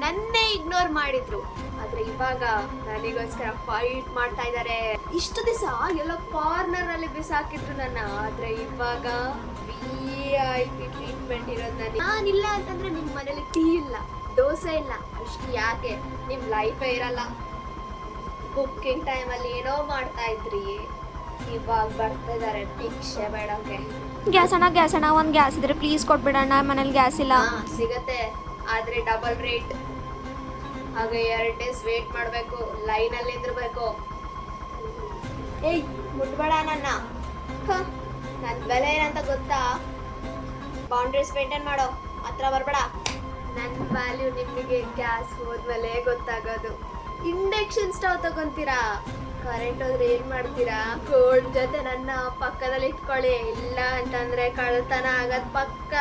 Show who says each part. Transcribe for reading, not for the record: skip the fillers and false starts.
Speaker 1: ನನ್ನೇ ಇಗ್ನೋರ್ ಮಾಡಿದ್ರು. ಆದ್ರೆ ಇವಾಗ ನನಗೋಸ್ಕರ ಫೈಟ್ ಮಾಡ್ತಾ ಇದ್ದಾರೆ. ಇಷ್ಟು ದಿವಸ ಎಲ್ಲ ಕಾರ್ನರ್ ಅಲ್ಲಿ ಬಿಸಾಕಿದ್ರು ನನ್ನ, ಆದ್ರೆ ಇವಾಗ VIP ಟ್ರೀಟ್ಮೆಂಟ್ ಇರೋದು ನಾನಿಲ್ಲ ಅಂತಂದ್ರೆ ನಿಮ್ ಮನೇಲಿ ಟೀ ಇಲ್ಲ, ದೋಸೆ ಇಲ್ಲ, ಅಷ್ಟು ಯಾಕೆ ನಿಮ್ ಲೈಫೇ ಇರಲ್ಲ. ಬುಕ್ಕಿಂಗ್ ಟೈಮಲ್ಲಿ ಏನೋ ಮಾಡ್ತಾ ಇದ್ರಿ, ಇವಾಗ ಬರ್ತಾ ಇದಾರೆ ಭಿಕ್ಷೆ ಬೇಡಕ್ಕೆ.
Speaker 2: ಗ್ಯಾಸ್ ಅಣ್ಣ ಒಂದು ಗ್ಯಾಸ್ ಇದ್ರೆ ಪ್ಲೀಸ್ ಕೊಟ್ಬಿಡಣ್ಣ, ಮನೇಲಿ ಗ್ಯಾಸ್ ಇಲ್ಲ.
Speaker 1: ಸಿಗತ್ತೆ, ಆದ್ರೆ ಡಬಲ್ ರೇಟ್. ಹಾಗೆ 2 ಡೇಸ್ ವೇಟ್ ಮಾಡ್ಬೇಕು, ಲೈನಲ್ಲಿ ನಿಂದಿರ್ಬೇಕು. ಏಯ್ ಮುಟ್ಬೇಡ ನನ್ನ ಬೆಲೆ ಏನಂತ ಗೊತ್ತಾ? ಬೌಂಡ್ರೀಸ್ ಮೇಂಟೈನ್ ಮಾಡೋ, ಹತ್ರ ಬರ್ಬೇಡ. ನನ್ನ ವ್ಯಾಲ್ಯೂ ನಿಮಗೆ ಗ್ಯಾಸ್ ಹೋದ್ಮೇಲೆ ಗೊತ್ತಾಗೋದು. ಇಂಡಕ್ಷನ್ ಸ್ಟವ್ ತಗೊಂತೀರಾ, ಕರೆಂಟ್ ಹೋದ್ರೆ ಏನ್ ಮಾಡ್ತೀರಾ? ಕೋಲ್ಡ್ ಜೊತೆ ನನ್ನ ಪಕ್ಕದಲ್ಲಿ ಇಟ್ಕೊಳ್ಳಿ, ಇಲ್ಲ ಅಂತಂದ್ರೆ ಕಳ್ತನ ಆಗದ್ ಪಕ್ಕ.